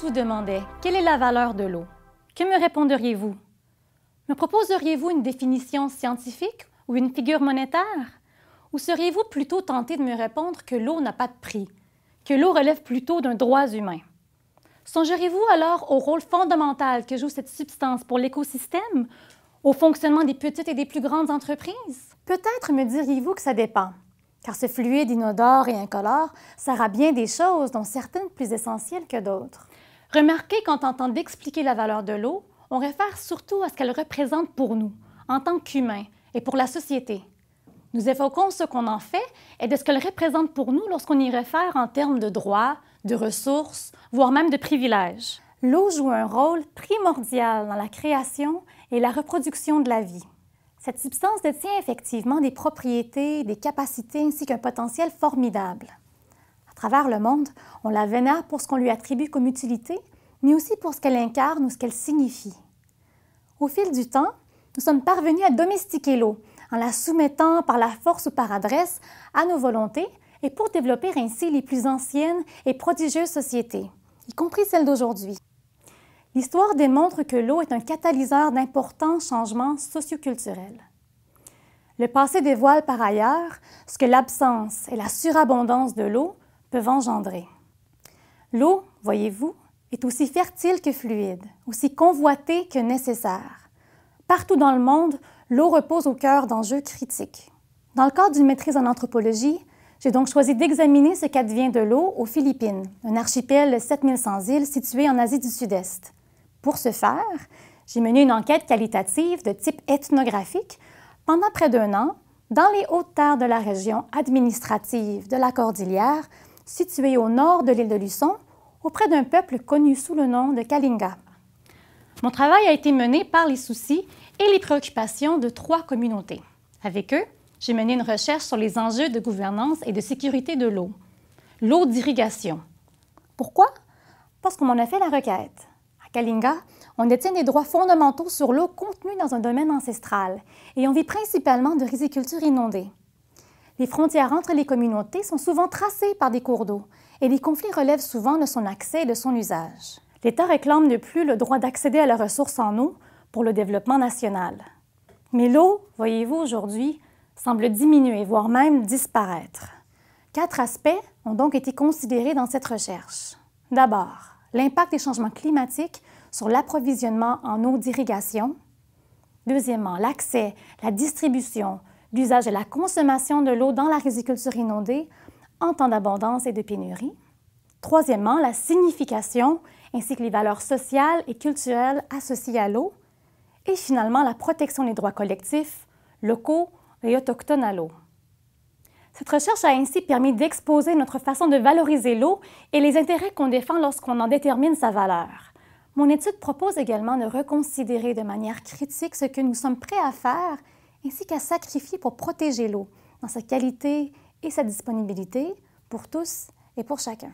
vous demandais quelle est la valeur de l'eau, que me répondriez-vous? Me proposeriez-vous une définition scientifique ou une figure monétaire? Ou seriez-vous plutôt tenté de me répondre que l'eau n'a pas de prix, que l'eau relève plutôt d'un droit humain? Songeriez-vous alors au rôle fondamental que joue cette substance pour l'écosystème, au fonctionnement des petites et des plus grandes entreprises? Peut-être me diriez-vous que ça dépend, car ce fluide inodore et incolore sert à bien des choses, dont certaines plus essentielles que d'autres. Remarquez qu'en tentant d'expliquer la valeur de l'eau, on réfère surtout à ce qu'elle représente pour nous, en tant qu'humains, et pour la société. Nous évoquons ce qu'on en fait et de ce qu'elle représente pour nous lorsqu'on y réfère en termes de droits, de ressources, voire même de privilèges. L'eau joue un rôle primordial dans la création et la reproduction de la vie. Cette substance détient effectivement des propriétés, des capacités ainsi qu'un potentiel formidable. À travers le monde, on la vénère pour ce qu'on lui attribue comme utilité, mais aussi pour ce qu'elle incarne ou ce qu'elle signifie. Au fil du temps, nous sommes parvenus à domestiquer l'eau, en la soumettant par la force ou par adresse à nos volontés et pour développer ainsi les plus anciennes et prodigieuses sociétés, y compris celles d'aujourd'hui. L'histoire démontre que l'eau est un catalyseur d'importants changements socioculturels. Le passé dévoile par ailleurs ce que l'absence et la surabondance de l'eau peuvent engendrer. L'eau, voyez-vous, est aussi fertile que fluide, aussi convoitée que nécessaire. Partout dans le monde, l'eau repose au cœur d'enjeux critiques. Dans le cadre d'une maîtrise en anthropologie, j'ai donc choisi d'examiner ce qu'advient de l'eau aux Philippines, un archipel de 7100 îles situé en Asie du Sud-Est. Pour ce faire, j'ai mené une enquête qualitative de type ethnographique pendant près d'1 an dans les hautes terres de la région administrative de la Cordillère, située au nord de l'île de Luçon, auprès d'un peuple connu sous le nom de Kalinga. Mon travail a été mené par les soucis et les préoccupations de 3 communautés. Avec eux, j'ai mené une recherche sur les enjeux de gouvernance et de sécurité de l'eau. L'eau d'irrigation. Pourquoi? Parce qu'on m'en a fait la requête. À Kalinga, on détient des droits fondamentaux sur l'eau contenus dans un domaine ancestral et on vit principalement de riziculture inondée. Les frontières entre les communautés sont souvent tracées par des cours d'eau et les conflits relèvent souvent de son accès et de son usage. L'État réclame de plus le droit d'accéder à la ressource en eau pour le développement national. Mais l'eau, voyez-vous, aujourd'hui, semble diminuer, voire même disparaître. 4 aspects ont donc été considérés dans cette recherche. D'abord, l'impact des changements climatiques sur l'approvisionnement en eau d'irrigation. Deuxièmement, l'accès, la distribution, l'usage et la consommation de l'eau dans la riziculture inondée en temps d'abondance et de pénurie. Troisièmement, la signification ainsi que les valeurs sociales et culturelles associées à l'eau. Et finalement, la protection des droits collectifs, locaux et autochtones à l'eau. Cette recherche a ainsi permis d'exposer notre façon de valoriser l'eau et les intérêts qu'on défend lorsqu'on en détermine sa valeur. Mon étude propose également de reconsidérer de manière critique ce que nous sommes prêts à faire ainsi qu'à sacrifier pour protéger l'eau dans sa qualité et sa disponibilité pour tous et pour chacun.